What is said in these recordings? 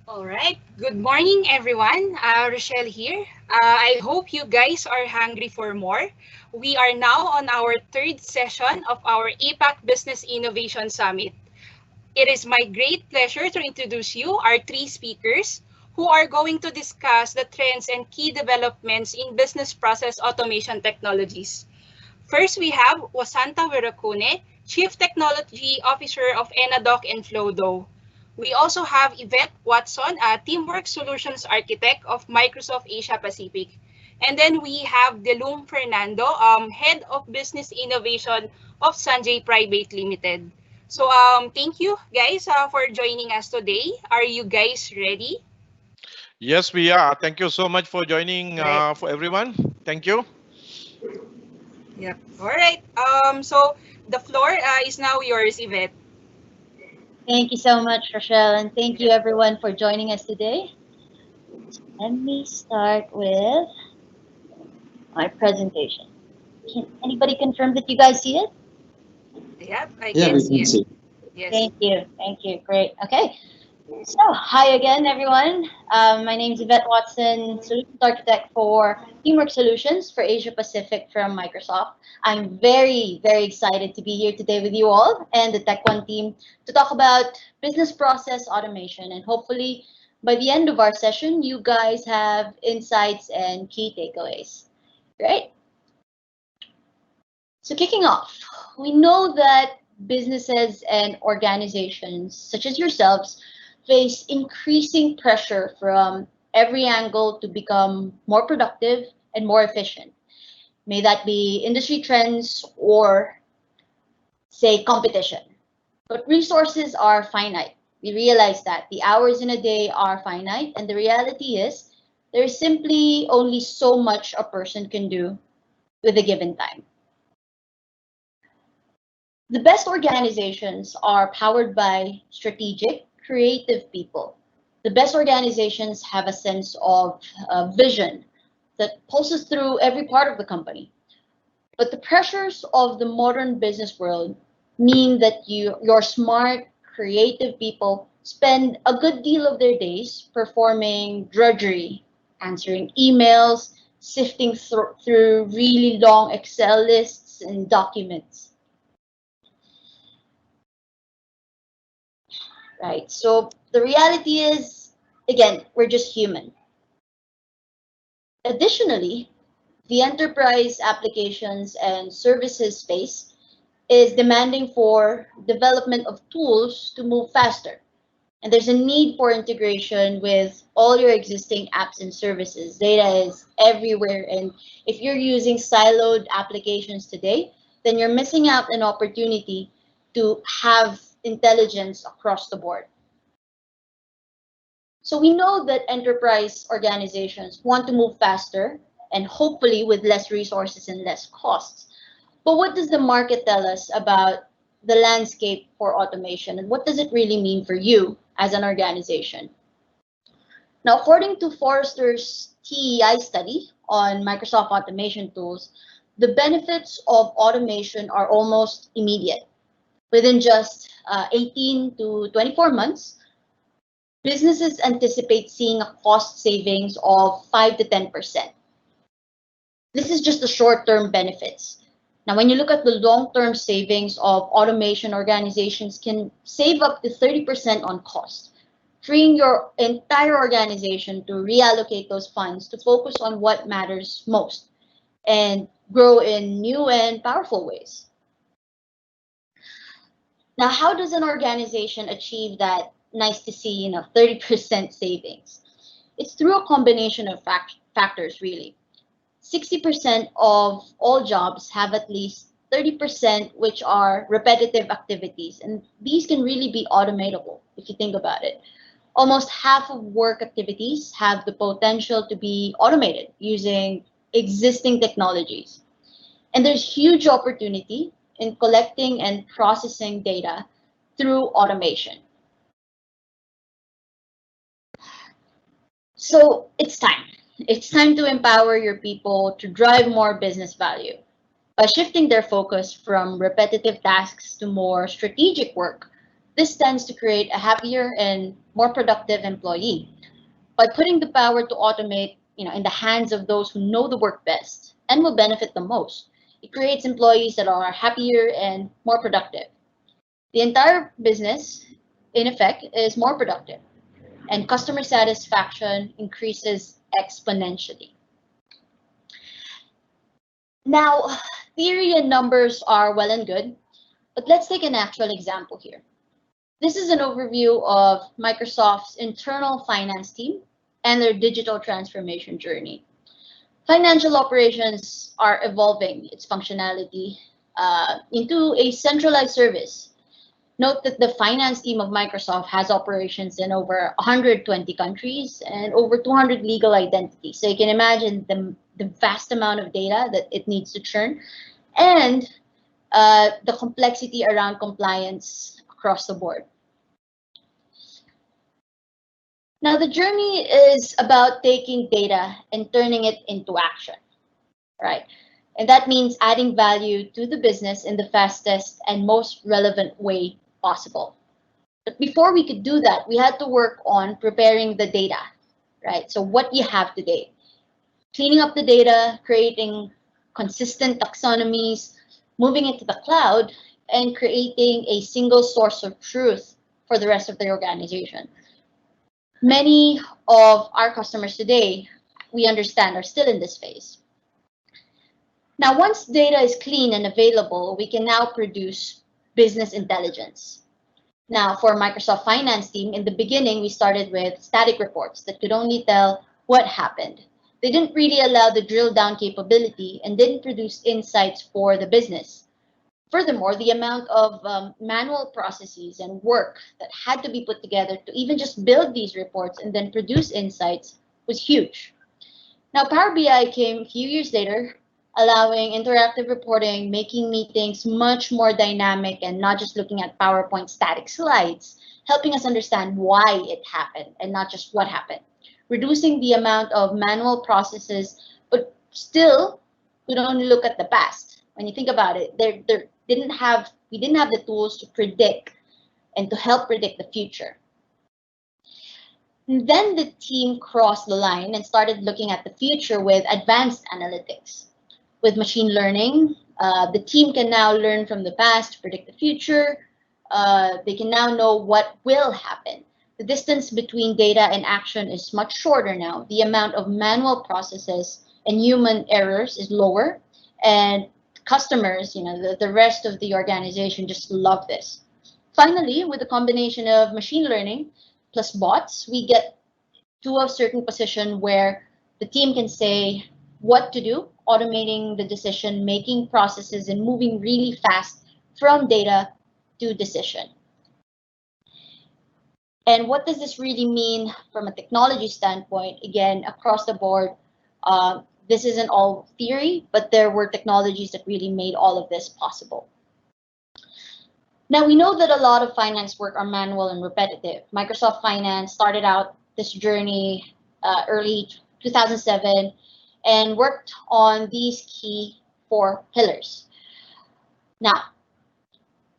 All right. Good morning, everyone. Rochelle here. I hope you guys are hungry for more. We are now on our third session of our APAC Business Innovation Summit. It is my great pleasure to introduce you our three speakers who are going to discuss the trends and key developments in business process automation technologies. First, we have Wasantha Weerakoone, Chief Technology Officer of Enadoc and Flowdoh. We also have Yvette Watson, a Teamwork Solutions Architect of Microsoft Asia Pacific. And then we have Dilum Fernando, Head of Business Innovation of Sanje Private Limited. So thank you guys for joining us today. Are you guys ready? Yes, we are. Thank you so much for joining Right. for everyone. Thank you. Yep. All right. So the floor is now yours, Yvette. Thank you so much, Rochelle, and thank you Yep. everyone for joining us today. Let me start with my presentation. Can anybody confirm that you guys see it? Yep, I Yeah, can we see can it. see. Yes. Thank you, great. Okay, so hi again, everyone. My name is Yvette Watson, Solutions Architect for Teamwork Solutions for Asia Pacific from Microsoft. I'm very excited to be here today with you all and the Tech One team to talk about business process automation. And hopefully, by the end of our session, you guys have insights and key takeaways. Great. So, kicking off, we know that businesses and organizations, such as yourselves, face increasing pressure from every angle to become more productive and more efficient. May that be industry trends or, say, competition. But resources are finite. We realize that the hours in a day are finite, and the reality is there's simply only so much a person can do with a given time. The best organizations are powered by strategic, creative people. The best organizations have a sense of vision that pulses through every part of the company. But the pressures of the modern business world mean that your smart, creative people spend a good deal of their days performing drudgery, answering emails, sifting through really long Excel lists and documents. Right? So the reality is, again, we're just human. Additionally, the enterprise applications and services space is demanding for development of tools to move faster. And there's a need for integration with all your existing apps and services. Data is everywhere. And if you're using siloed applications today, then you're missing out an opportunity to have intelligence across the board. So we know that enterprise organizations want to move faster and hopefully with less resources and less costs. But what does the market tell us about the landscape for automation and what does it really mean for you as an organization? Now, according to Forrester's TEI study on Microsoft automation tools, the benefits of automation are almost immediate. Within just 18 to 24 months, businesses anticipate seeing a cost savings of 5 to 10%. This is just the short-term benefits. Now, when you look at the long-term savings of automation, organizations can save up to 30% on cost, freeing your entire organization to reallocate those funds to focus on what matters most and grow in new and powerful ways. Now, how does an organization achieve that nice to see, 30% savings? It's through a combination of factors, really. 60% of all jobs have at least 30% which are repetitive activities, and these can really be automatable if you think about it. Almost half of work activities have the potential to be automated using existing technologies. And there's huge opportunity in collecting and processing data through automation. So it's time. It's time to empower your people to drive more business value by shifting their focus from repetitive tasks to more strategic work This tends to create a happier and more productive employee. By putting the power to automate, in the hands of those who know the work best and will benefit the most, it creates employees that are happier and more productive. The entire business, in effect, is more productive, and customer satisfaction increases exponentially. Now, theory and numbers are well and good, but let's take an actual example here. This is an overview of Microsoft's internal finance team and their digital transformation journey. Financial operations are evolving its functionality into a centralized service. Note that the finance team of Microsoft has operations in over 120 countries and over 200 legal entities. So you can imagine the vast amount of data that it needs to churn and the complexity around compliance across the board. Now, the journey is about taking data and turning it into action, right? And that means adding value to the business in the fastest and most relevant way possible. But before we could do that, we had to work on preparing the data, right? So what you have today, cleaning up the data, creating consistent taxonomies, moving it to the cloud, and creating a single source of truth for the rest of the organization. Many of our customers today, we understand, are still in this phase. Now, once data is clean and available, we can now produce business intelligence. Now, for Microsoft Finance team, in the beginning, we started with static reports that could only tell what happened. They didn't really allow the drill down capability and didn't produce insights for the business. Furthermore, the amount of manual processes and work that had to be put together to even just build these reports and then produce insights was huge. Now, Power BI came a few years later, allowing interactive reporting, making meetings much more dynamic and not just looking at PowerPoint static slides, helping us understand why it happened and not just what happened, reducing the amount of manual processes, but still, we don't only look at the past. When you think about it, we didn't have the tools to predict and to help predict the future. And then the team crossed the line and started looking at the future with advanced analytics. With machine learning, the team can now learn from the past to predict the future. They can now know what will happen. The distance between data and action is much shorter now. The amount of manual processes and human errors is lower, and customers, the rest of the organization just love this. Finally, with the combination of machine learning plus bots, we get to a certain position where the team can say what to do, automating the decision-making processes and moving really fast from data to decision. And what does this really mean from a technology standpoint? Again, across the board, this isn't all theory, but there were technologies that really made all of this possible. Now, we know that a lot of finance work are manual and repetitive. Microsoft Finance started out this journey early 2007 and worked on these key 4 pillars. Now,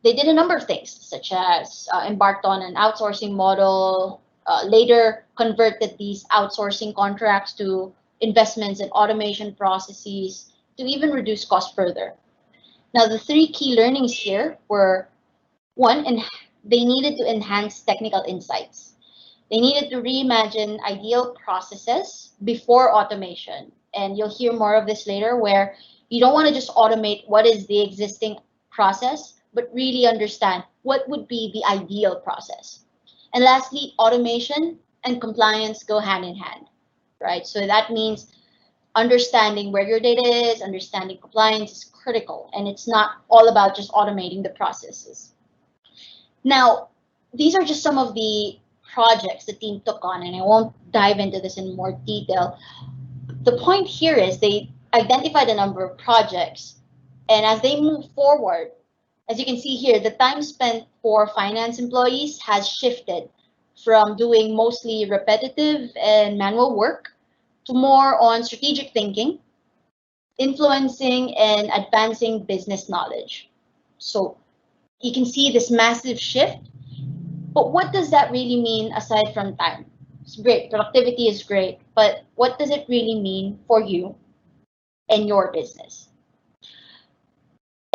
they did a number of things, such as embarked on an outsourcing model, later converted these outsourcing contracts to investments in automation processes to even reduce costs further. Now, the 3 key learnings here were, 1, they needed to enhance technical insights. They needed to reimagine ideal processes before automation. And you'll hear more of this later, where you don't want to just automate what is the existing process, but really understand what would be the ideal process. And lastly, automation and compliance go hand in hand. Right? So that means understanding where your data is, understanding compliance is critical, and it's not all about just automating the processes. Now, these are just some of the projects the team took on, and I won't dive into this in more detail. The point here is they identified a number of projects, and as they move forward, as you can see here, the time spent for finance employees has shifted from doing mostly repetitive and manual work to more on strategic thinking, influencing and advancing business knowledge. So you can see this massive shift But what does that really mean aside from time? It's great, productivity is great, but what does it really mean for you and your business?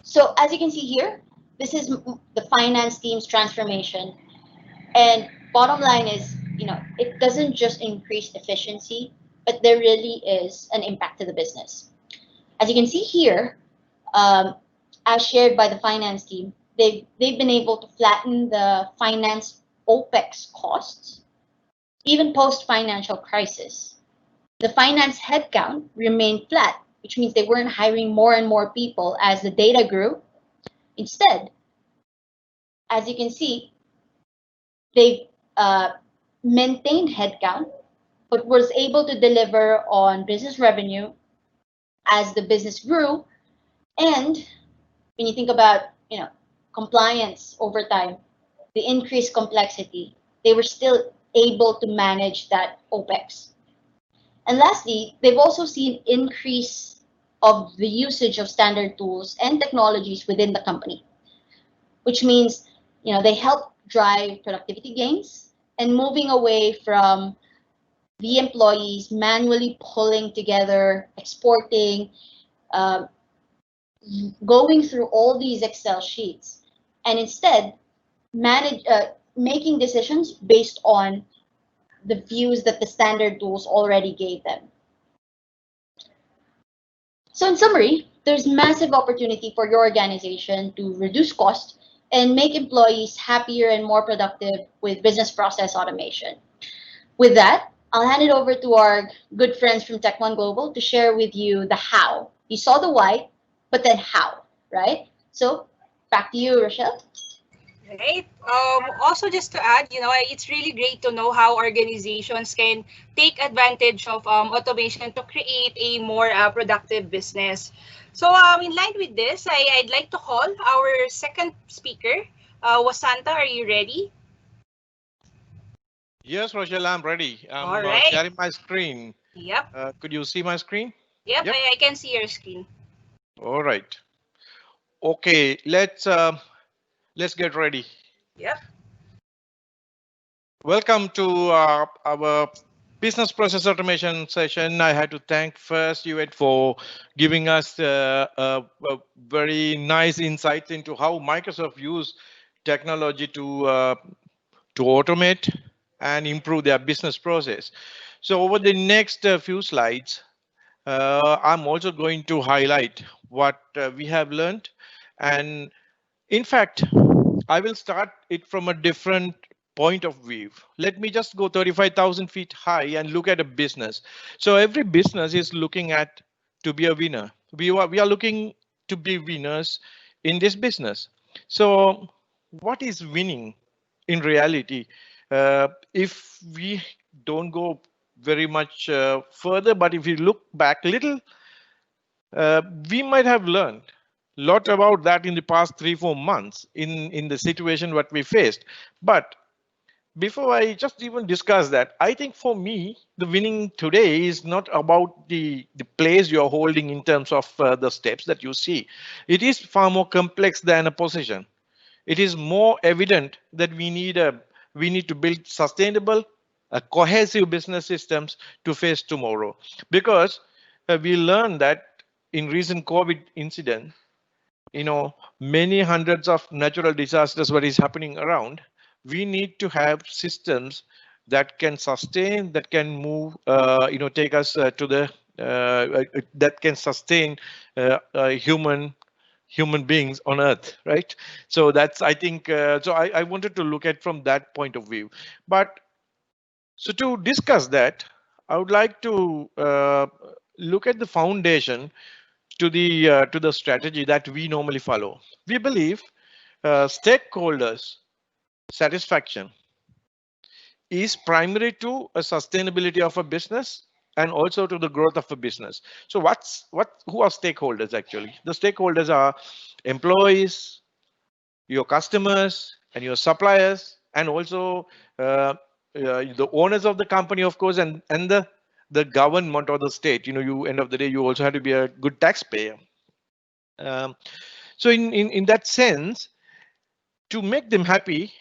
So as you can see here, this is the finance team's transformation. And bottom line is, it doesn't just increase efficiency, but there really is an impact to the business. As you can see here, as shared by the finance team, they've been able to flatten the finance OPEX costs, even post-financial crisis. The finance headcount remained flat, which means they weren't hiring more and more people as the data grew. Instead, as you can see, they maintained headcount, but was able to deliver on business revenue as the business grew. And when you think about, compliance over time, the increased complexity, they were still able to manage that OPEX. And lastly, they've also seen increase of the usage of standard tools and technologies within the company, which means, they help drive productivity gains and moving away from the employees manually pulling together, exporting, going through all these Excel sheets, and instead making decisions based on the views that the standard tools already gave them. So in summary, there's massive opportunity for your organization to reduce cost and make employees happier and more productive with business process automation. With that, I'll hand it over to our good friends from Tech1 Global to share with you the how. You saw the why, but then how, right? So back to you, Rochelle. Right. Also, just to add, it's really great to know how organizations can take advantage of automation to create a more productive business. So, in line with this, I'd like to call our second speaker. Wasantha, are you ready? Yes, Rochelle, I'm ready. All I'm right. sharing my screen. Yep. Could you see my screen? Yep. I can see your screen. All right. Okay, let's get ready. Yep. Welcome to our business process automation session. I had to thank first Yvette for giving us a very nice insights into how Microsoft use technology to automate and improve their business process. So over the next few slides, I'm also going to highlight what we have learned. And in fact, I will start it from a different point of view. Let me just go 35,000 feet high and look at a business. So every business is looking at to be a winner. We are looking to be winners in this business. So what is winning in reality? If we don't go very much further, but if we look back a little, we might have learned a lot about that in the past 3-4 months in the situation what we faced. But before I just even discuss that, I think for me, the winning today is not about the place you're holding in terms of the steps that you see. It is far more complex than a position. It is more evident that we need to build sustainable, cohesive business systems to face tomorrow. Because we learned that in recent COVID incident, many hundreds of natural disasters what is happening around, we need to have systems that can sustain, that can move, take us to the that can sustain human beings on earth, right? So that's, I think, so I wanted to look at from that point of view. But so to discuss that, I would like to look at the foundation to the strategy that we normally follow. We believe stakeholders satisfaction is primary to a sustainability of a business and also to the growth of a business. So who are stakeholders actually? The stakeholders are employees, your customers and your suppliers, and also the owners of the company, of course, and the government or the state. You end of the day, you also have to be a good taxpayer. So in that sense, to make them happy,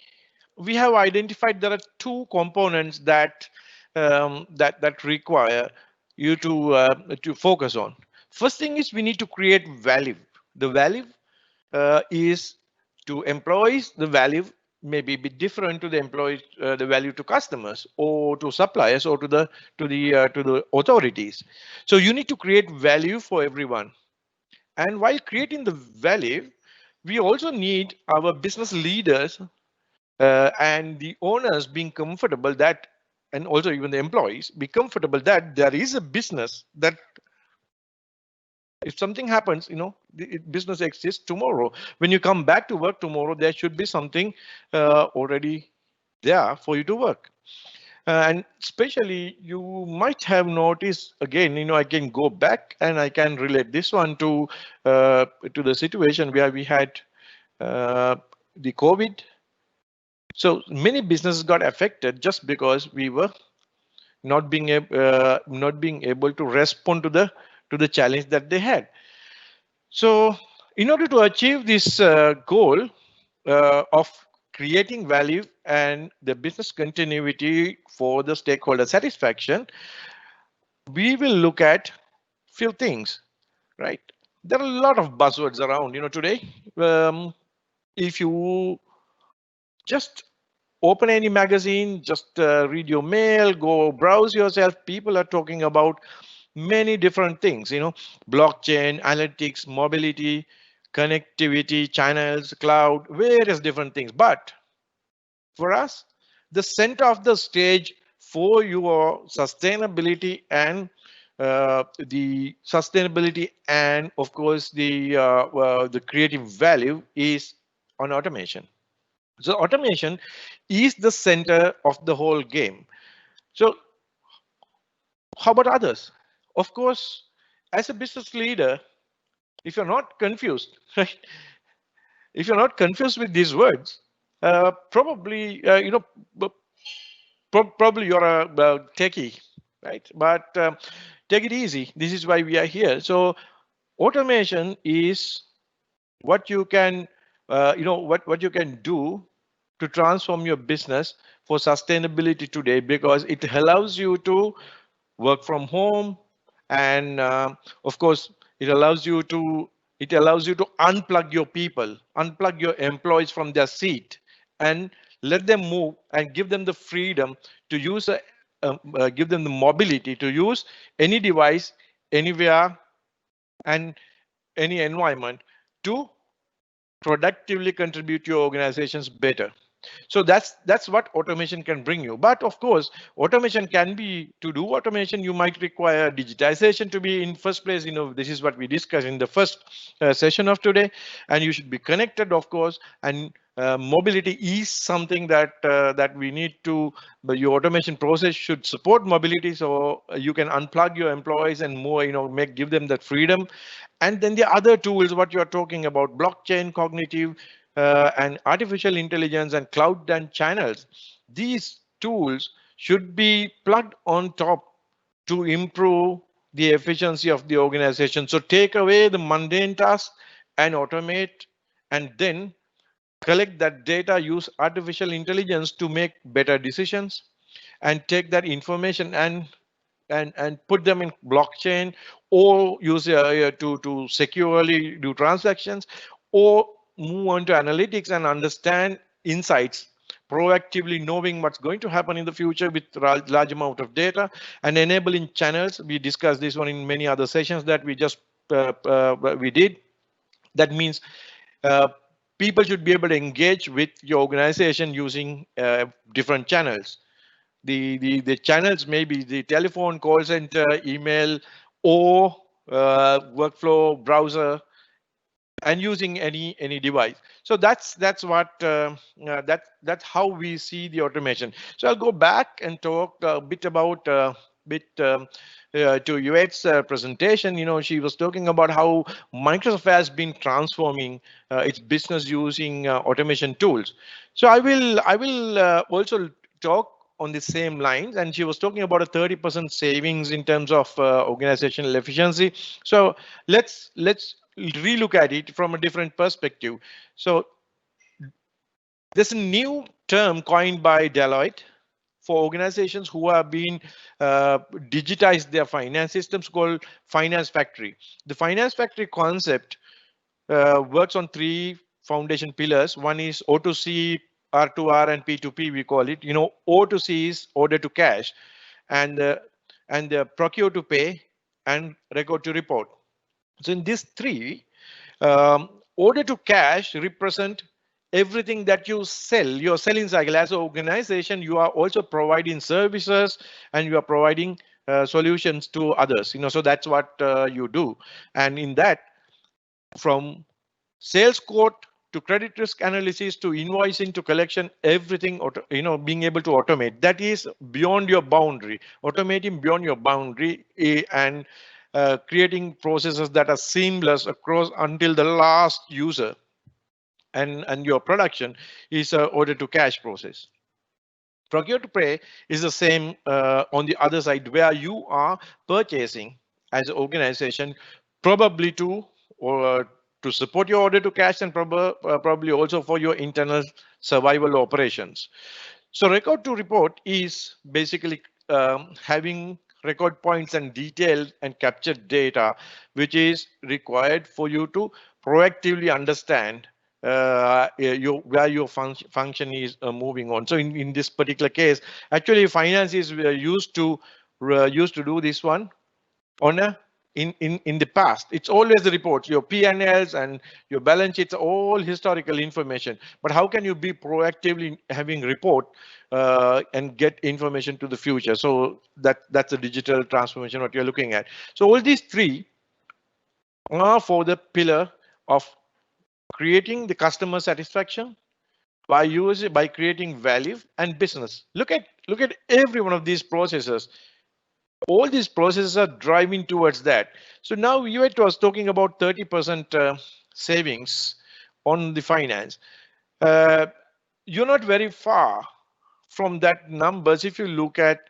we have identified there are two components that that require you to focus on. First thing is we need to create value. The value is to employees. The value may be a bit different to the employees, the value to customers or to suppliers or to the authorities. So you need to create value for everyone. And while creating the value, we also need our business leaders and the owners being comfortable that, and also even the employees be comfortable that there is a business that if something happens, the business exists tomorrow. When you come back to work tomorrow, there should be something already there for you to work. And especially you might have noticed again, I can go back and I can relate this one to the situation where we had the COVID. So many businesses got affected just because we were not being able to respond to the challenge that they had. So in order to achieve this goal of creating value and the business continuity for the stakeholder satisfaction, we will look at few things, right? There are a lot of buzzwords around, today. If you just open any magazine, just read your mail, go browse yourself, people are talking about many different things, blockchain, analytics, mobility, connectivity, channels, cloud, various different things. But for us, the center of the stage for your sustainability and of course the creative value is on automation. So automation is the center of the whole game. So how about others? Of course, as a business leader, if you're not confused, right? If you're not confused with these words, probably probably you're a techie, right? But take it easy. This is why we are here. So automation is what you can, what you can do to transform your business for sustainability today, because it allows you to work from home, and of course it allows you to unplug your people, unplug your employees from their seat, and let them move and give them the freedom to use give them the mobility to use any device anywhere and any environment to productively contribute to your organizations better. So that's what automation can bring you. But of course, automation can be, to do automation, you might require digitization to be in first place. This is what we discussed in the first session of today, and you should be connected, of course. And mobility is something that we need to. But your automation process should support mobility, so you can unplug your employees and more. Give them that freedom. And then the other tools, what you are talking about, blockchain, cognitive, and artificial intelligence and cloud and channels, these tools should be plugged on top to improve the efficiency of the organization. So take away the mundane tasks and automate, and then collect that data, use artificial intelligence to make better decisions, and take that information and put them in blockchain, or use to securely do transactions, or move on to analytics and understand insights, proactively knowing what's going to happen in the future with large amount of data, and enabling channels. We discussed this one in many other sessions that we just we did. That means people should be able to engage with your organization using different channels. The channels may be the telephone, call center, email, or workflow browser, and using any device. So that's what that's how we see the automation. So I'll go back and talk a bit about to Yvette's presentation. She was talking about how Microsoft has been transforming its business using automation tools. So I will also talk on the same lines, and she was talking about a 30% savings in terms of organizational efficiency. So let's relook at it from a different perspective. So there's a new term coined by Deloitte for organizations who have been digitized their finance systems, called finance factory. The finance factory concept works on three foundation pillars. One is O2C, R2R, and P2P, we call it. O2C is order to cash, and procure to pay, and record to report. So in these three, order to cash represent everything that you sell, your selling cycle. As an organization, you are also providing services and you are providing solutions to others. So that's what you do. And in that, from sales quote to credit risk analysis to invoicing to collection, everything, being able to automate. That is beyond your boundary, automating beyond your boundary, and creating processes that are seamless across until the last user. And your production is a order to cash process. Procure to pay is the same on the other side, where you are purchasing as an organization, probably to support your order to cash, and probably also for your internal survival operations. So record to report is basically having record points and detailed and captured data, which is required for you to proactively understand where your function is moving on. So in this particular case, actually finance is used to do this one on a in the past. It's always the reports, your P&Ls and your balance sheets, all historical information. But how can you be proactively having report and get information to the future? So that's a digital transformation what you're looking at. So all these three are for the pillar of creating the customer satisfaction by creating value and business. Look at every one of these processes. All these processes are driving towards that. So now Yvette was talking about 30% savings on the finance. You're not very far from that numbers. If you look at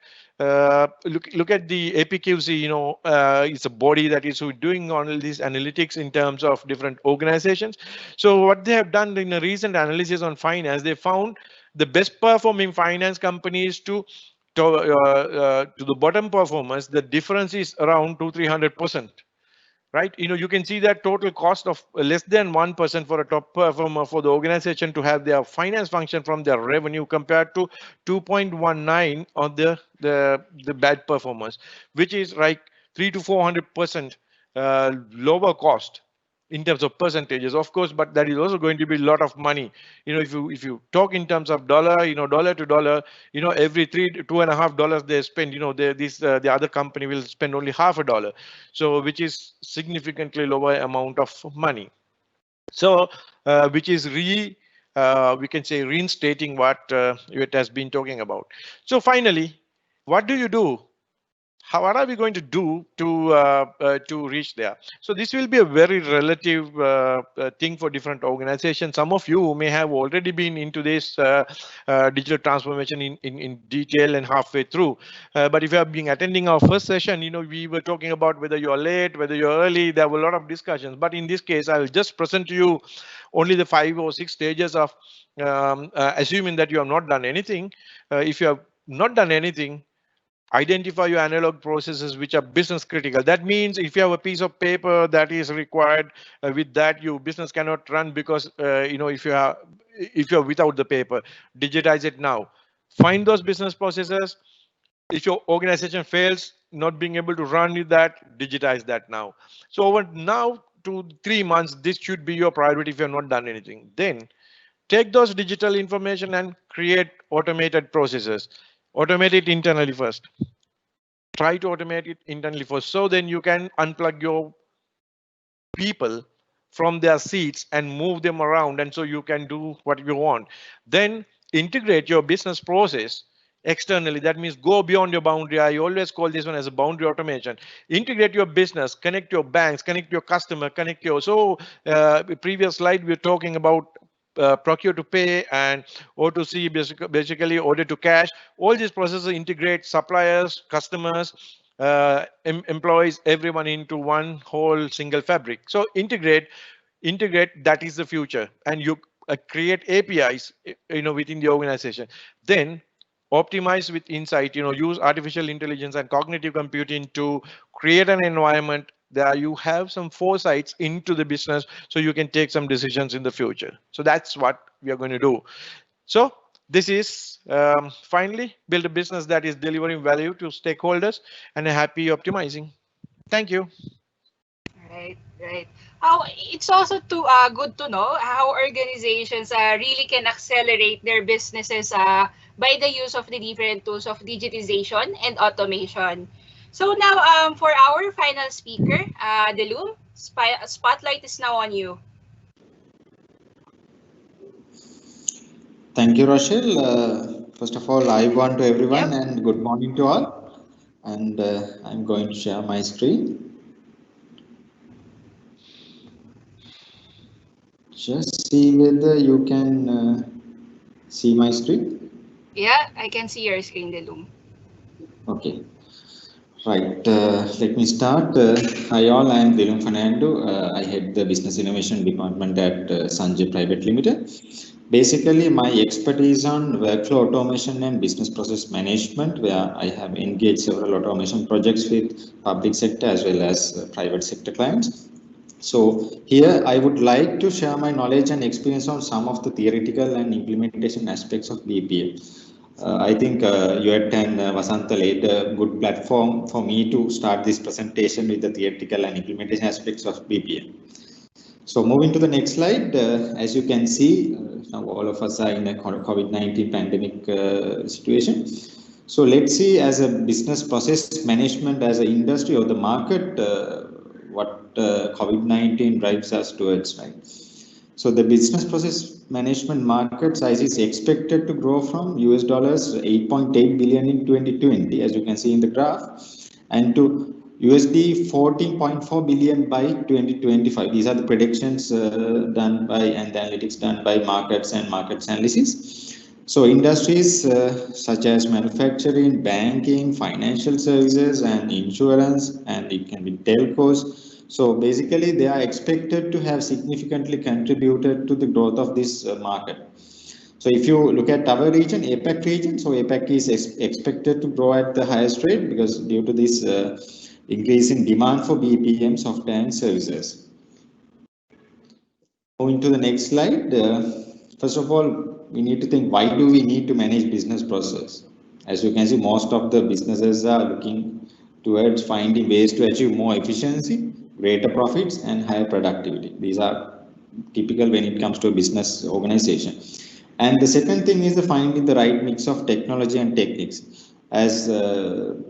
look at the APQC, it's a body that is doing all these analytics in terms of different organizations. So what they have done in a recent analysis on finance, they found the best performing finance companies to the bottom performers, the difference is around 200-300%. Right, you can see that total cost of less than 1% for a top performer for the organization to have their finance function from their revenue, compared to 2.19 on the bad performers, which is like 300-400% lower cost in terms of percentages, of course, but that is also going to be a lot of money. If you talk in terms of dollar, dollar to dollar, every $2.50 they spend, the other company will spend only $0.50, so which is significantly lower amount of money. So which is we can say reinstating what it has been talking about. So finally, what do you do? What are we going to do to reach there? So this will be a very relative thing for different organizations. Some of you may have already been into this digital transformation in detail and halfway through. But if you have been attending our first session, we were talking about whether you're late, whether you're early. There were a lot of discussions. But in this case, I will just present to you only the 5 or 6 stages of assuming that you have not done anything. If you have not done anything, identify your analog processes which are business critical. That means if you have a piece of paper that is required, with that your business cannot run, because if you're without the paper, digitize it now. Find those business processes. If your organization fails, not being able to run with that, digitize that now. So over now to 3 months, this should be your priority if you have not done anything. Then take those digital information and create automated processes. Automate it internally first. Try to automate it internally first. So then you can unplug your people from their seats and move them around. And so you can do what you want. Then integrate your business process externally. That means go beyond your boundary. I always call this one as a boundary automation. Integrate your business, connect your banks, connect your customer, connect your. So previous slide, we're talking about procure to pay and O2C, basically order to cash. All these processes integrate suppliers, customers, employees, everyone into one whole single fabric. So integrate, that is the future. And you create APIs, within the organization. Then optimize with insight, use artificial intelligence and cognitive computing to create an environment that you have some foresights into the business so you can take some decisions in the future. So that's what we are going to do. So this is finally build a business that is delivering value to stakeholders and a happy optimizing. Thank you. Right, right. How it's also good to know how organizations really can accelerate their businesses by the use of the different tools of digitization and automation. So now for our final speaker, Dilum, spotlight is now on you. Thank you, Rochelle. First of all, I want to everyone and good morning to all. And I'm going to share my screen. Just see whether you can see my screen. Yeah, I can see your screen, Dilum. Okay. Right. Let me start. Hi all, I am Dilum Fernando. I head the Business Innovation Department at Sanje Private Limited. Basically, my expertise on workflow automation and business process management, where I have engaged several automation projects with public sector as well as private sector clients. So here I would like to share my knowledge and experience on some of the theoretical and implementation aspects of BPM. I think Yvette and Wasantha laid a good platform for me to start this presentation with the theoretical and implementation aspects of BPM. So moving to the next slide, as you can see, now all of us are in a COVID-19 pandemic situation. So let's see, as a business process management, as an industry or the market, what COVID-19 drives us towards, right? So the business process management market size is expected to grow from US dollars 8.8 billion in 2020, as you can see in the graph, and to USD 14.4 billion by 2025. These are the predictions done by and the analytics done by markets and markets analysis. So industries such as manufacturing, banking, financial services, and insurance, and it can be telcos. So basically, they are expected to have significantly contributed to the growth of this market. So if you look at our region, APAC region, so APAC is expected to grow at the highest rate because due to this increase in demand for BPM software and services. Moving to the next slide. First of all, we need to think, why do we need to manage business process? As you can see, most of the businesses are looking towards finding ways to achieve more efficiency, greater profits, and higher productivity. These are typical when it comes to a business organization. And the second thing is the finding the right mix of technology and techniques. As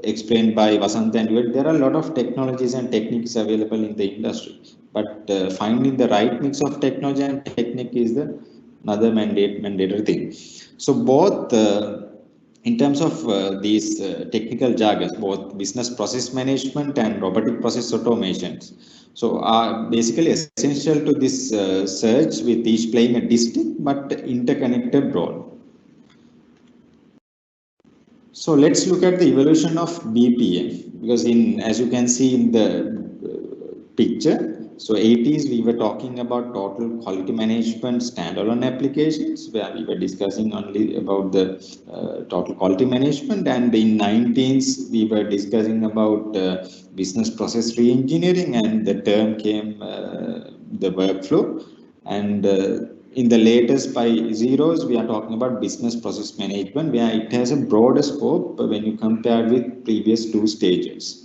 explained by Wasantha and Yvette, there are a lot of technologies and techniques available in the industry, but finding the right mix of technology and technique is the another mandatory thing. So both in terms of these technical jargons, both business process management and robotic process automations, so are basically essential to this search, with each playing a distinct but interconnected role. So let's look at the evolution of BPM, because as you can see in the picture, so 80s we were talking about total quality management standalone applications, where we were discussing only about the total quality management, and in 19s we were discussing about business process re-engineering, and the term came the workflow, and in the latest by zeros, we are talking about business process management, where it has a broader scope when you compare with previous two stages.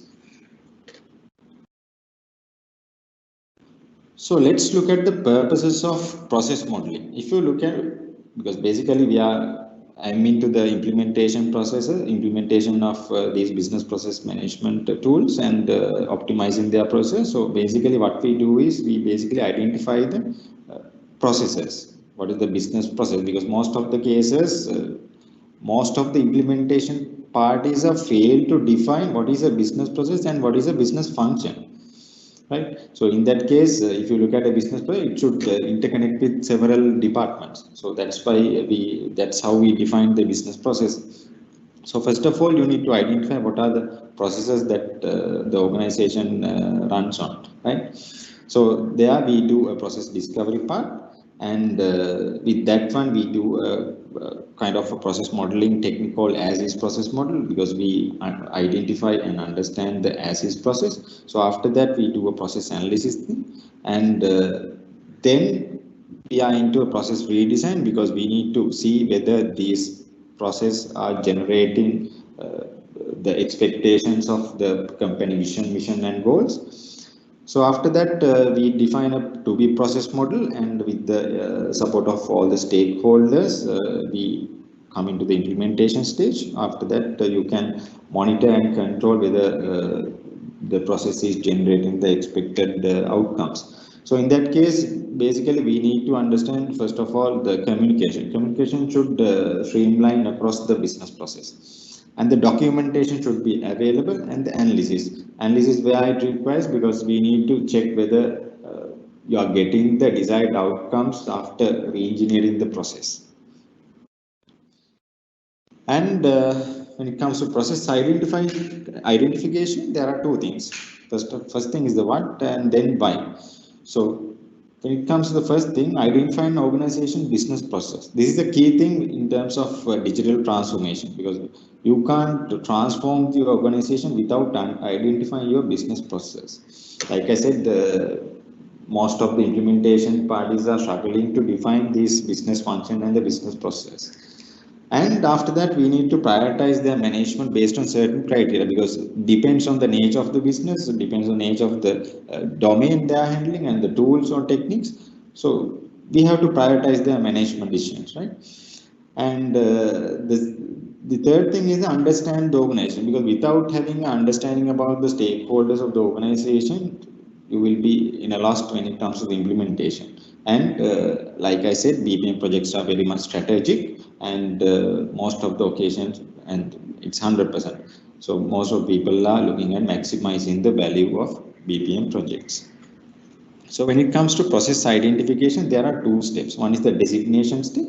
So let's look at the purposes of process modeling. If you look at, because basically I'm into the implementation processes, implementation of these business process management tools and optimizing their process. So basically what we do is we basically identify the processes. What is the business process? Because most of the cases, most of the implementation parties have failed to define what is a business process and what is a business function. Right. So in that case, if you look at a business process, it should interconnect with several departments. So that's why that's how we define the business process. So first of all, you need to identify what are the processes that the organization runs on, right? So there we do a process discovery part. And with that one, we do a kind of a process modeling technique called as-is process model, because we identify and understand the as-is process. So after that, we do a process analysis thing, and then we are into a process redesign, because we need to see whether these processes are generating the expectations of the company vision, mission, and goals. So after that, we define a to-be process model, and with the support of all the stakeholders, we come into the implementation stage. After that, you can monitor and control whether the process is generating the expected outcomes. So in that case, basically, we need to understand, first of all, the communication. Communication should streamline across the business process, and the documentation should be available, and the analysis where it requires, because we need to check whether you are getting the desired outcomes after re-engineering the process. And when it comes to process identification, there are two things. First thing is the what, and then why. So when it comes to the first thing, identify an organization business process. This is the key thing in terms of digital transformation, because you can't transform your organization without identifying your business process. Like I said, most of the implementation parties are struggling to define this business function and the business process. And after that, we need to prioritize their management based on certain criteria, because it depends on the nature of the business, it depends on the nature of the domain they are handling and the tools or techniques. So we have to prioritize their management decisions, right? And the third thing is understand the organization, because without having an understanding about the stakeholders of the organization, you will be in a loss when it comes to the implementation. And like I said, BPM projects are very much strategic, and most of the occasions, and it's 100%. So most of people are looking at maximizing the value of BPM projects. So when it comes to process identification, there are two steps. One is the designation step,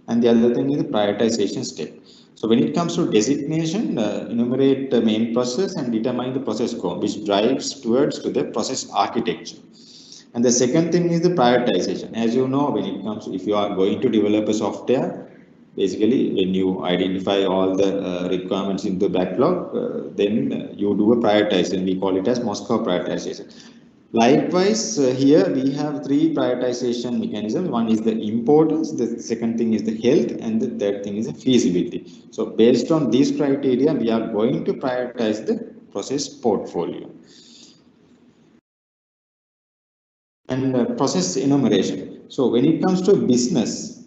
and the other thing is the prioritization step. So when it comes to designation, enumerate the main process and determine the process scope, which drives towards to the process architecture. And the second thing is the prioritization. As you know, when it comes, if you are going to develop a software, basically when you identify all the requirements in the backlog, then you do a prioritization. We call it as Moscow prioritization. Likewise, here we have three prioritization mechanisms. One is the importance, the second thing is the health, and the third thing is the feasibility. So based on these criteria, we are going to prioritize the process portfolio. And process enumeration. So when it comes to business,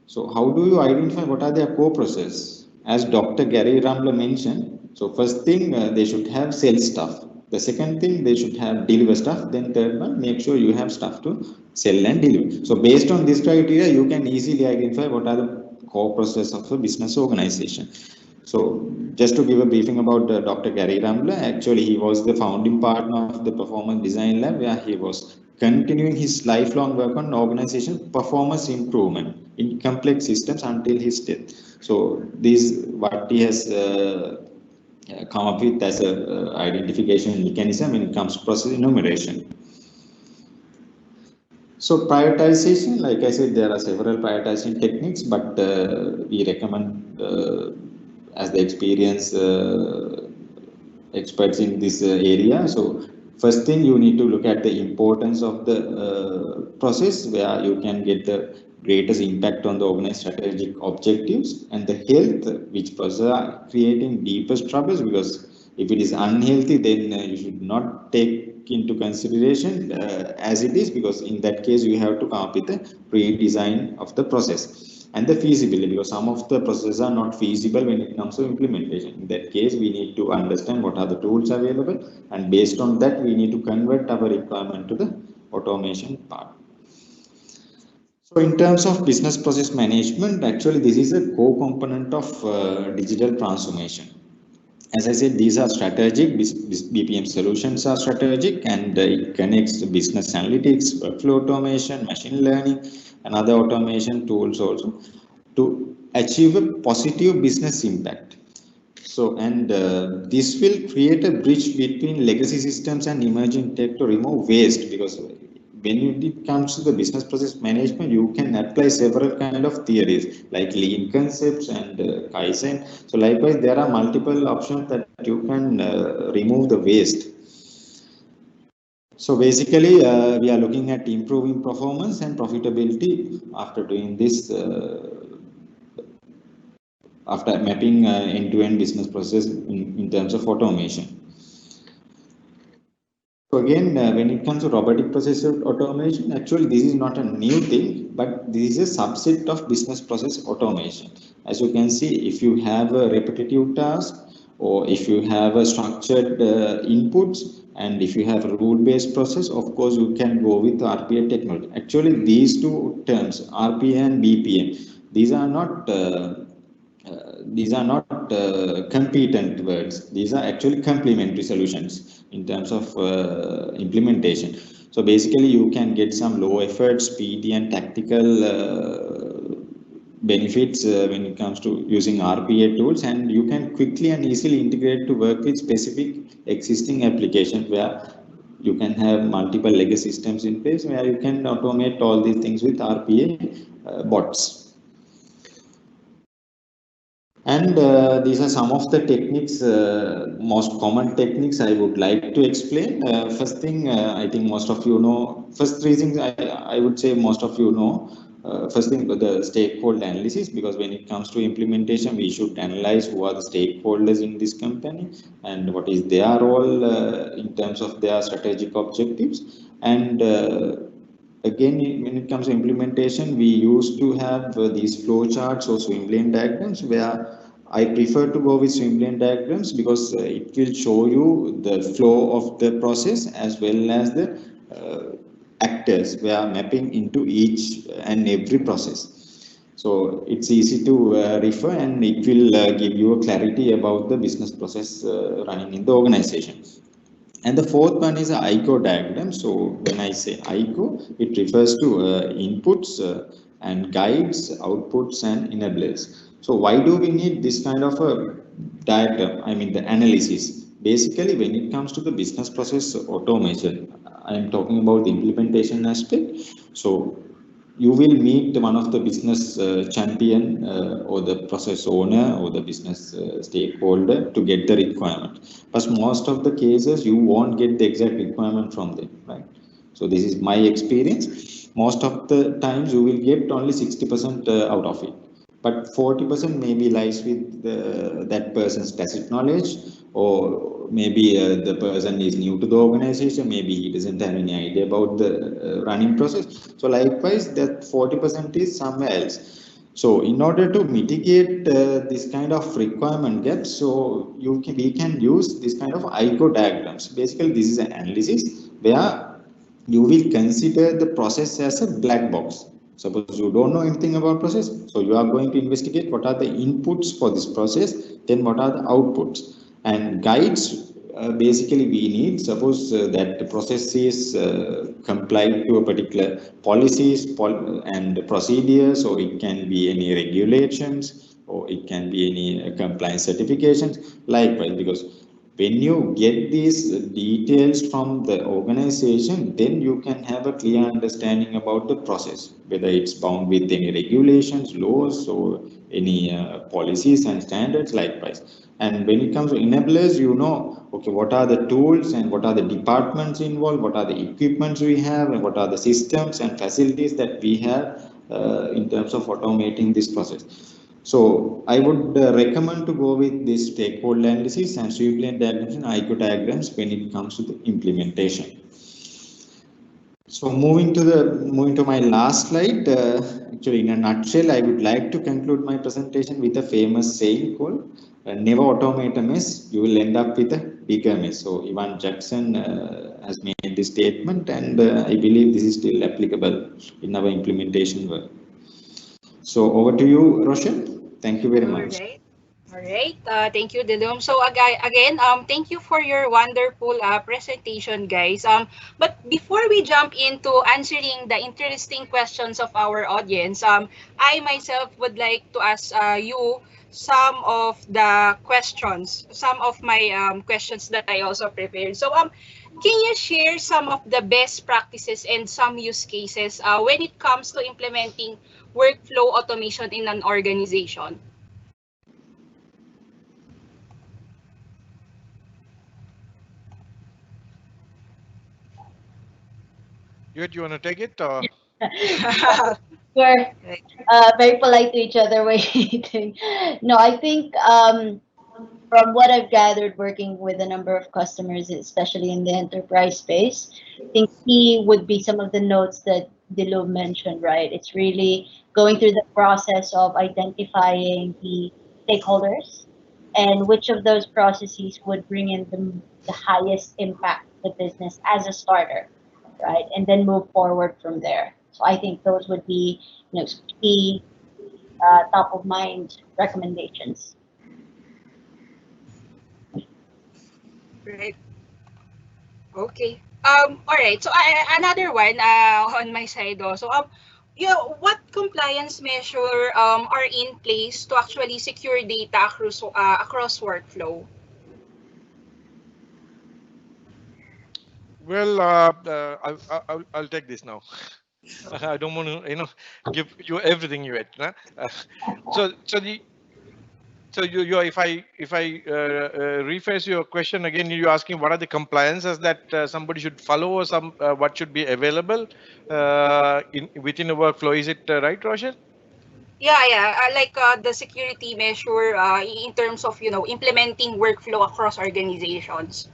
so how do you identify what are their core process? As Dr. Gary Ramler mentioned, so first thing, they should have sales stuff. The second thing, they should have deliver stuff. Then third one, make sure you have stuff to sell and deliver. So based on this criteria, you can easily identify what are the core process of a business organization. So just to give a briefing about Dr. Gary Ramler, actually he was the founding partner of the Performance Design Lab, where he was continuing his lifelong work on organization performance improvement in complex systems until his death. So this what he has come up with as a identification mechanism when it comes to process enumeration. So prioritization, like I said, there are several prioritization techniques, but we recommend as the experience experts in this area. So first thing, you need to look at the importance of the process, where you can get the greatest impact on the organized strategic objectives, and the health, which are creating deepest troubles, because if it is unhealthy, then you should not take into consideration as it is, because in that case you have to come up with a pre-design of the process. And the feasibility, because some of the processes are not feasible when it comes to implementation. In that case, we need to understand what are the tools available, and based on that, we need to convert our requirement to the automation part. So in terms of business process management, actually this is a core component of digital transformation. As I said, these are strategic, BPM solutions are strategic, and it connects to business analytics, workflow automation, machine learning, and other automation tools also to achieve a positive business impact. So, and this will create a bridge between legacy systems and emerging tech to remove waste, because when it comes to the business process management, you can apply several kind of theories like lean concepts and Kaizen. So likewise, there are multiple options that you can remove the waste. So basically, we are looking at improving performance and profitability after doing this, after mapping end-to-end business process in terms of automation. So again, when it comes to robotic process automation, actually this is not a new thing, but this is a subset of business process automation. As you can see, if you have a repetitive task, or if you have a structured inputs, and if you have a rule-based process, of course you can go with RPA technology. Actually, these two terms, RPA and BPM, these are not competent words. These are actually complementary solutions in terms of implementation. So basically, you can get some low effort, speedy, and tactical benefits when it comes to using RPA tools, and you can quickly and easily integrate to work with specific existing applications where you can have multiple legacy systems in place where you can automate all these things with RPA bots. And these are some of the techniques, most common techniques I would like to explain. First thing, I think most of you know, first three things I would say most of you know. First thing, the stakeholder analysis, because when it comes to implementation, we should analyze who are the stakeholders in this company and what is their role in terms of their strategic objectives. And again, when it comes to implementation, we used to have these flow charts or swim lane diagrams, where I prefer to go with swim lane diagrams because it will show you the flow of the process as well as the actors we are mapping into each and every process. So it's easy to refer, and it will give you a clarity about the business process running in the organization. And the fourth one is an ICO diagram. So when I say ICO, it refers to inputs and guides, outputs, and enablers. So why do we need this kind of a diagram? I mean the analysis. Basically, when it comes to the business process automation, I am talking about the implementation aspect. So you will meet one of the business champion or the process owner or the business stakeholder to get the requirement. But most of the cases, you won't get the exact requirement from them, right? So this is my experience. Most of the times, you will get only 60% out of it. But 40% maybe lies with that person's tacit knowledge, or maybe the person is new to the organization, maybe he doesn't have any idea about the running process. So likewise, that 40% is somewhere else. So in order to mitigate this kind of requirement gaps, so we can use this kind of ICO diagrams. Basically, this is an analysis where you will consider the process as a black box. Suppose you don't know anything about process, so you are going to investigate what are the inputs for this process, then what are the outputs. And guides, basically we need, suppose that the process is complied to a particular policies and procedures, or it can be any regulations, or it can be any compliance certifications. Likewise, because when you get these details from the organization, then you can have a clear understanding about the process, whether it's bound with any regulations, laws, or any policies and standards. Likewise. And when it comes to enablers, you know, okay, what are the tools and what are the departments involved, what are the equipments we have, and what are the systems and facilities that we have in terms of automating this process. So I would recommend to go with this stakeholder analysis and swim lane diagrams and ICO diagrams when it comes to the implementation. So moving to my last slide, actually in a nutshell, I would like to conclude my presentation with a famous saying called "Never automate a mess; you will end up with a bigger mess." So Ivan Jackson has made this statement, and I believe this is still applicable in our implementation work. So over to you, Roshan. Thank you very much. All right. Thank you, Dilum. So again, thank you for your wonderful presentation, guys. But before we jump into answering the interesting questions of our audience, I myself would like to ask you some of the questions, some of my questions that I also prepared. So can you share some of the best practices and some use cases when it comes to implementing workflow automation in an organization? You want to take it? Or? We're very polite to each other waiting. No, I think from what I've gathered working with a number of customers, especially in the enterprise space, I think key would be some of the notes that Dilum mentioned, right? It's really going through the process of identifying the stakeholders and which of those processes would bring in the highest impact to the business as a starter, right? And then move forward from there. So I think those would be, key top of mind recommendations. Right. Okay. All right. So another one on my side also. What compliance measure are in place to actually secure data across workflow? Well, I'll take this now. I don't want to, give you everything you had. Nah? So if I rephrase your question again, you're asking what are the compliances that somebody should follow, or what should be available within a workflow. Is it right, Rochelle? Yeah. Like the security measure in terms of implementing workflow across organizations.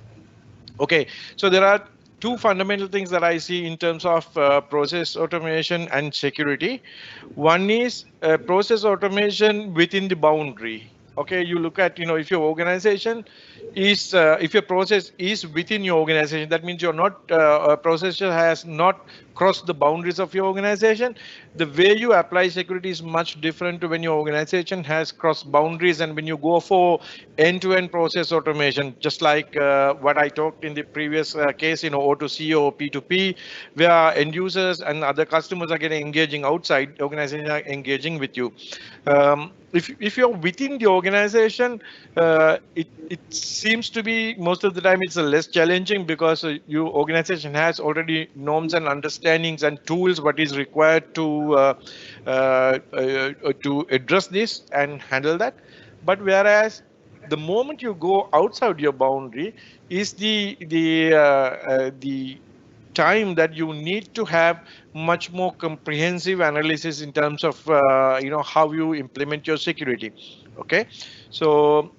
Okay, so there are two fundamental things that I see in terms of process automation and security. One is process automation within the boundary. Okay, you look at, if your organization is, if your process is within your organization, that means you're not, a process has not crossed the boundaries of your organization. The way you apply security is much different to when your organization has crossed boundaries and when you go for end-to-end process automation, just like what I talked in the previous case, O2C or P2P, where end users and other customers are getting engaging outside, organizations are engaging with you. If you're within the organization, it seems to be most of the time it's less challenging because your organization has already norms and understandings and tools what is required to address this and handle that. But whereas the moment you go outside your boundary is the time that you need to have much more comprehensive analysis in terms of how you implement your security. Okay, so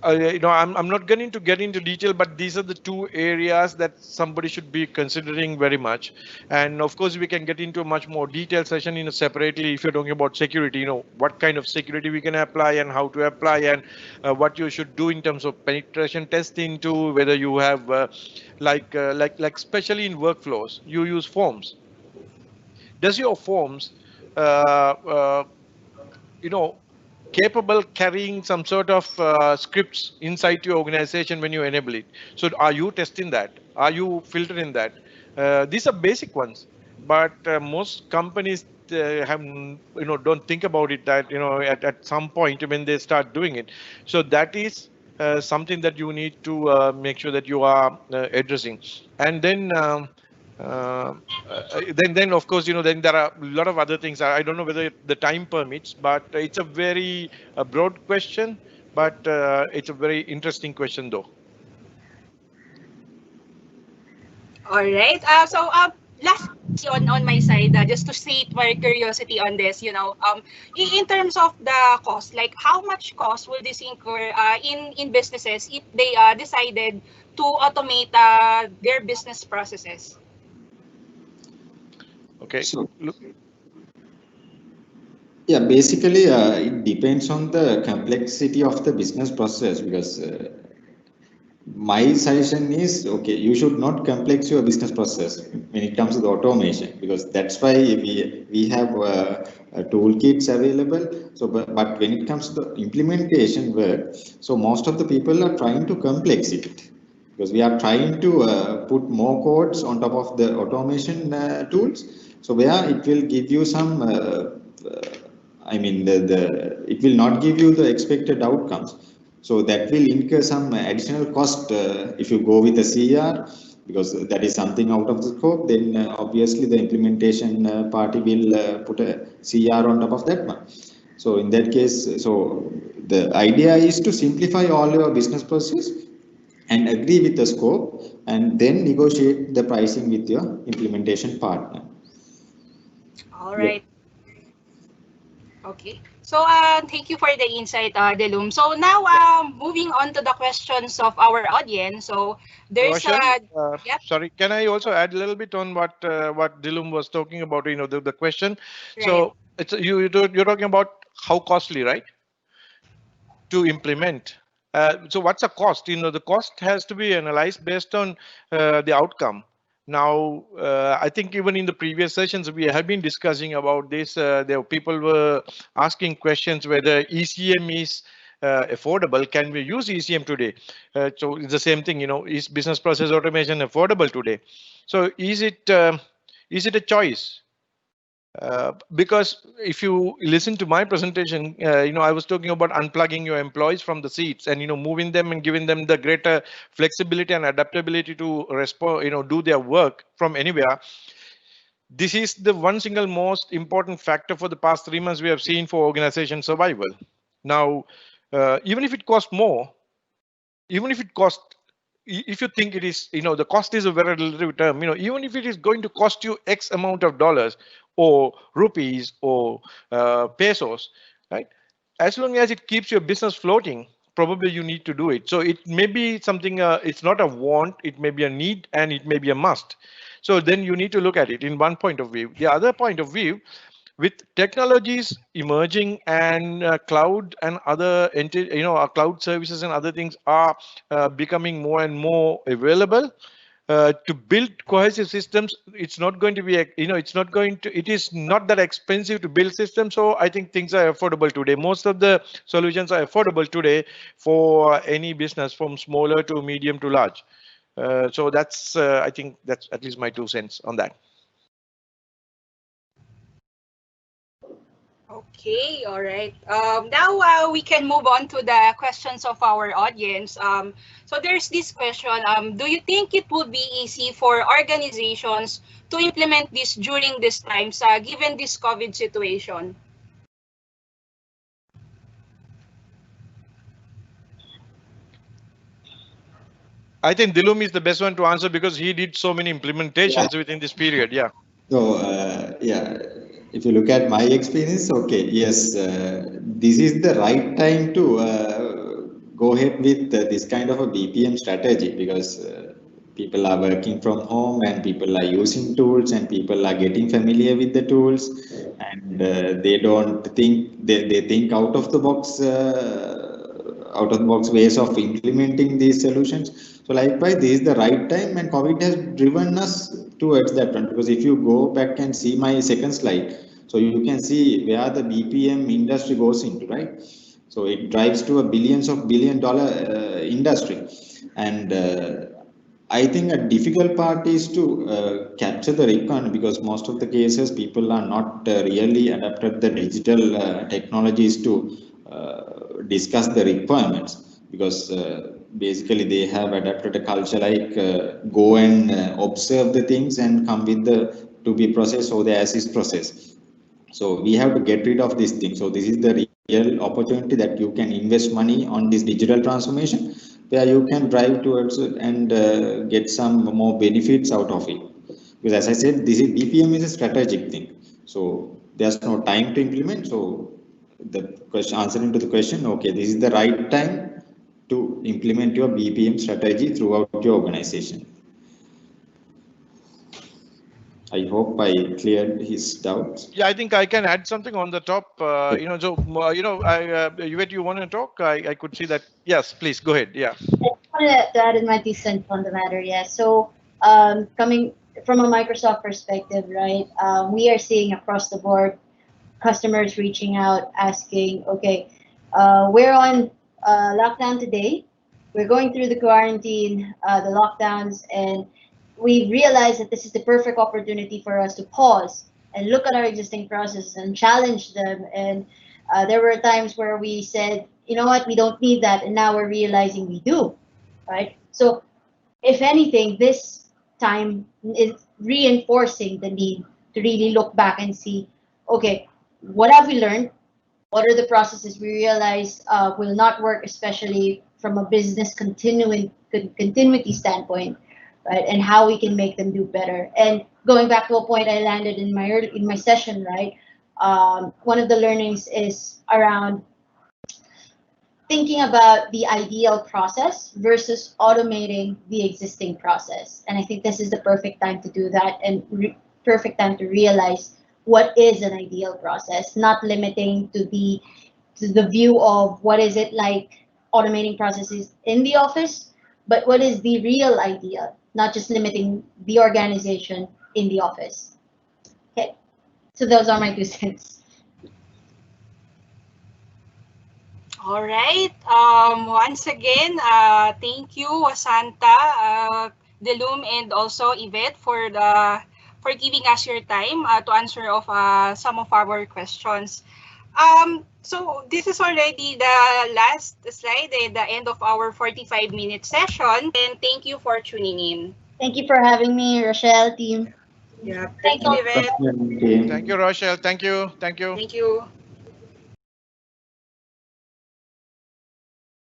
I'm not going to get into detail, but these are the two areas that somebody should be considering very much. And of course, we can get into a much more detailed session separately if you're talking about security. What kind of security we can apply and how to apply, and what you should do in terms of penetration testing to whether you have like especially in workflows, you use forms. Does your forms capable carrying some sort of scripts inside your organization when you enable it? So are you testing that? Are you filtering that? These are basic ones, but most companies don't think about it that at some point when they start doing it. So that is something that you need to make sure that you are addressing. And then then of course then there are a lot of other things. I don't know whether the time permits, but it's a very broad question, but it's a very interesting question though. All right. So last on my side, just to sate my curiosity on this, in terms of the cost, like how much cost will this incur in businesses if they decided to automate their business processes? Okay. So, yeah, basically, it depends on the complexity of the business process, because my suggestion is, okay, you should not complex your business process when it comes to the automation, because that's why we have toolkits available. So, but when it comes to the implementation work, so most of the people are trying to complex it, because we are trying to put more codes on top of the automation tools. So where it will give you some I mean, it will not give you the expected outcomes. So that will incur some additional cost if you go with a CR, because that is something out of the scope. Then obviously the implementation party will put a CR on top of that one. So in that case, so the idea is to simplify all your business process and agree with the scope, and then negotiate the pricing with your implementation partner. All right. Okay. So thank you for the insight, Dilum. So now moving on to the questions of our audience. So there's Rochelle, yep, sorry, can I also add a little bit on what Dilum was talking about? You know, the question. right. So it's you're talking about how costly, right, to implement. So what's the cost? You know, the cost has to be analyzed based on the outcome. Now, I think even in the previous sessions we have been discussing about this. There people were asking questions whether ECM is affordable. Can we use ECM today? So it's the same thing. You know, is business process automation affordable today? So is it a choice? Because if you listen to my presentation, you know, I was talking about unplugging your employees from the seats and, you know, moving them and giving them the greater flexibility and adaptability to respond, you know, do their work from anywhere. This is the one single most important factor for the past 3 months we have seen for organization survival. Now, even if it costs more, even if it costs, if you think it is, you know, the cost is a very relative term, you know, even if it is going to cost you X amount of dollars or rupees or pesos, right? As long as it keeps your business floating, probably you need to do it. So it may be something, it's not a want, it may be a need, and it may be a must. So then you need to look at it in one point of view. The other point of view, with technologies emerging and cloud and other cloud services and other things are becoming more and more available, to build cohesive systems, it's not going to be, you know, it is not that expensive to build systems. So I think things are affordable today. Most of the solutions are affordable today for any business, from smaller to medium to large. So that's I think that's at least my 2 cents on that. Okay, all right. Now we can move on to the questions of our audience. So there's this question. Do you think it would be easy for organizations to implement this during these times, given this COVID situation? I think Dilum is the best one to answer because he did so many implementations within this period. Yeah. So yeah, if you look at my experience, okay, yes, this is the right time to go ahead with this kind of a BPM strategy, because people are working from home and people are using tools and people are getting familiar with the tools, and they don't think they think out of the box. Out of the box ways of implementing these solutions. So likewise, this is the right time, and COVID has driven us towards that front, because if you go back and see my second slide, so you can see where the BPM industry goes into, right? So it drives to a billion-dollar industry, and I think a difficult part is to capture the requirement, because most of the cases people are not really adapted the digital technologies to discuss the requirements, because basically they have adapted a culture like go and observe the things and come with the to be process or the as is process. So we have to get rid of this thing. So this is the real opportunity that you can invest money on this digital transformation, where you can drive towards it and get some more benefits out of it. Because as I said, this is BPM is a strategic thing. So there's no time to implement. So the question, answering to the question, okay, this is the right time to implement your BPM strategy throughout your organization. I hope I cleared his doubts. Yeah, I think I can add something on the top. You know, so Yvette, you want to talk? I could see that. Yes, please go ahead. Yeah. I wanted to add in my 2 cents on the matter. Yeah. So coming from a Microsoft perspective, right? We are seeing across the board customers reaching out asking, okay, we're on lockdown today. We're going through the quarantine, the lockdowns, and we realize that this is the perfect opportunity for us to pause and look at our existing processes and challenge them. And there were times where we said, you know what, we don't need that, and now we're realizing we do, right? So if anything, this time is reinforcing the need to really look back and see, okay, what have we learned? What are the processes we realize will not work, especially from a business continuity standpoint, right? And how we can make them do better. And going back to a point I landed in my session, right? One of the learnings is around thinking about the ideal process versus automating the existing process. And I think this is the perfect time to do that, and perfect time to realize what is an ideal process, not limiting to the view of what is it like automating processes in the office, but what is the real ideal, not just limiting the organization in the office. Okay, so those are my 2 cents. All right. Once again, thank you, Wasantha, Dilum, and also Yvette for giving us your time to answer of some of our questions. So this is already the last slide and the end of our 45-minute session. And thank you for tuning in. Thank you for having me, Rochelle, team. Yeah. Thank you, Yvette. Thank you, Rochelle. Thank you. Thank you. Thank you.